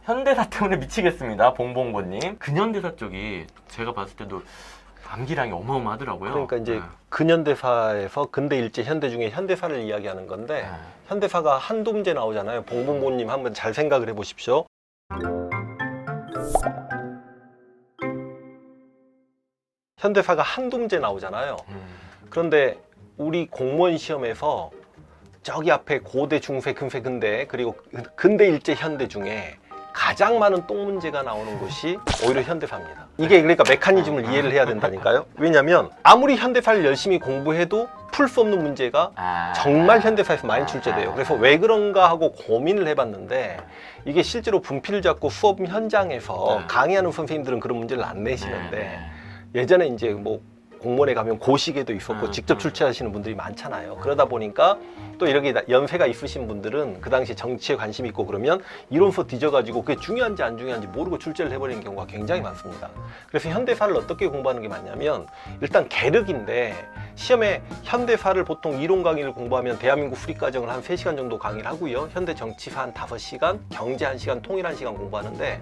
현대사 때문에 미치겠습니다. 봉봉보님. 근현대사 쪽이 제가 봤을 때도 암기량이 어마어마하더라고요. 그러니까 이제 근현대사에서 근대 일제 현대 중에 현대사를 이야기하는 건데 현대사가 한두 문제 나오잖아요. 봉봉보님 한번 잘 생각을 해보십시오. 현대사가 한두 문제 나오잖아요. 그런데 우리 공무원 시험에서 저기 앞에 고대, 중세, 근세, 근대 그리고 근대 일제 현대 중에 가장 많은 똥 문제가 나오는 곳이 오히려 현대사입니다. 이게 그러니까 메커니즘을 이해를 해야 된다니까요. 왜냐하면 아무리 현대사를 열심히 공부해도 풀 수 없는 문제가 정말 현대사에서 많이 출제돼요. 그래서 왜 그런가 하고 고민을 해봤는데 이게 실제로 분필을 잡고 수업 현장에서 강의하는 선생님들은 그런 문제를 안 내시는데 예전에 이제 뭐 공무원에 가면 고시계도 있었고 직접 출제하시는 분들이 많잖아요. 그러다 보니까 또 이렇게 연세가 있으신 분들은 그 당시 정치에 관심이 있고 그러면 이론서 뒤져가지고 그게 중요한지 안 중요한지 모르고 출제를 해버리는 경우가 굉장히 많습니다. 그래서 현대사를 어떻게 공부하는 게 맞냐면 일단 계륵인데 시험에 현대사를 보통 이론 강의를 공부하면 대한민국 수립과정을 한 3시간 정도 강의를 하고요. 현대 정치사 한 5시간, 경제 1시간, 통일 1시간 공부하는데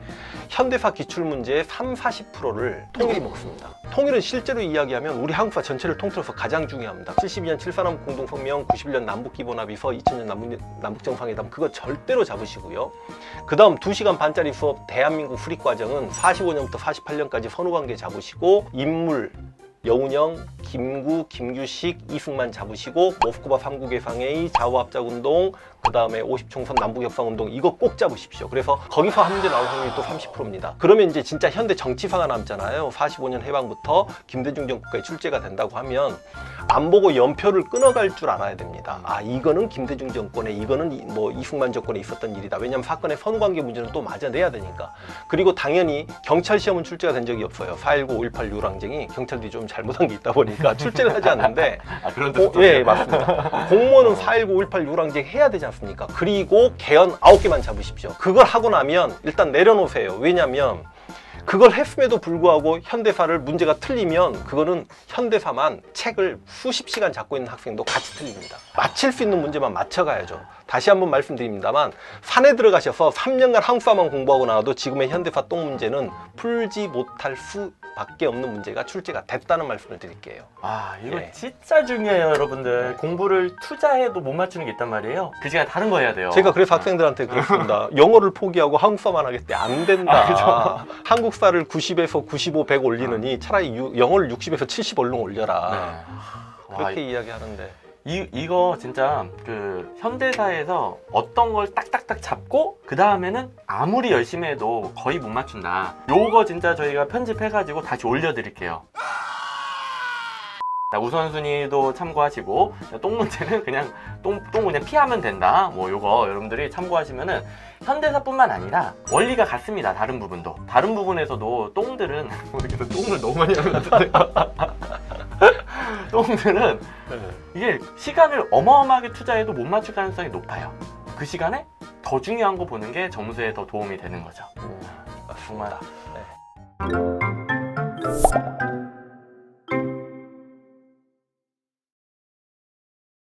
현대사 기출문제의 30-40%를 통일이 먹습니다. 통일은 실제로 이야기하면 우리 한국사 전체를 통틀어서 가장 중요합니다. 72년 7.3 공동성명, 91년 남북기본합의서, 2000년 남북정상회담 그거 절대로 잡으시고요. 그 다음 2시간 반짜리 수업 대한민국 수립과정은 45년부터 48년까지 선후관계 잡으시고 인물, 여운형, 김구, 김규식, 이승만 잡으시고 모스크바 3국의 상회의, 좌우합작운동, 그 다음에 50총선 남북협상운동 이거 꼭 잡으십시오. 그래서 거기서 한 문제 나올 확률이 또 30%입니다. 그러면 이제 진짜 현대 정치사가 남잖아요. 45년 해방부터 김대중 정부까지 출제가 된다고 하면 안 보고 연표를 끊어갈 줄 알아야 됩니다. 아 이거는 김대중 정권에 이거는 뭐 이승만 정권에 있었던 일이다. 왜냐하면 사건의 선후관계 문제는 또 맞아내야 되니까. 그리고 당연히 경찰 시험은 출제가 된 적이 없어요. 4.19, 5.18 유랑쟁이 경찰들이 좀 잘못한 게 있다 보니까 출제를 하지 않는데 그런 뜻도 예, 맞습니다. 공무원은 4.19, 5.18 유랑쟁이 해야 되지 않습니까? 그리고 개헌 9개만 잡으십시오. 그걸 하고 나면 일단 내려놓으세요. 왜냐면 그걸 했음에도 불구하고 현대사를 문제가 틀리면 그거는 현대사만 책을 수십 시간 잡고 있는 학생도 같이 틀립니다. 맞힐 수 있는 문제만 맞춰가야죠. 다시 한번 말씀드립니다만 산에 들어가셔서 3년간 한국사만 공부하고 나와도 지금의 현대사 똥 문제는 풀지 못할 수밖에 없는 문제가 출제가 됐다는 말씀을 드릴게요. 아 이거 예. 진짜 중요해요 여러분들. 공부를 투자해도 못 맞추는 게 있단 말이에요. 그 시간에 다른 거 해야 돼요. 제가 그래서 학생들한테 그랬습니다. 영어를 포기하고 한국사만 하겠대. 안 된다. 한국사를 90에서 95, 100 올리느니 차라리 영어를 60에서 70 얼른 올려라. 그렇게 이야기하는데 이거 진짜 그 현대사에서 어떤 걸 딱딱딱 잡고 그 다음에는 아무리 열심히 해도 거의 못 맞춘다. 요거 진짜 저희가 편집해가지고 다시 올려드릴게요. 우선순위도 참고하시고 똥 문제는 그냥 똥 그냥 피하면 된다. 뭐 요거 여러분들이 참고하시면은 현대사뿐만 아니라 원리가 같습니다. 다른 부분도 다른 부분에서도 똥들은 모르겠어 똥을 너무 많이 하는 것 같은데 똥들은 이게 시간을 어마어마하게 투자해도 못 맞출 가능성이 높아요. 그 시간에 더 중요한 거 보는 게 점수에 더 도움이 되는 거죠. 정말. 네.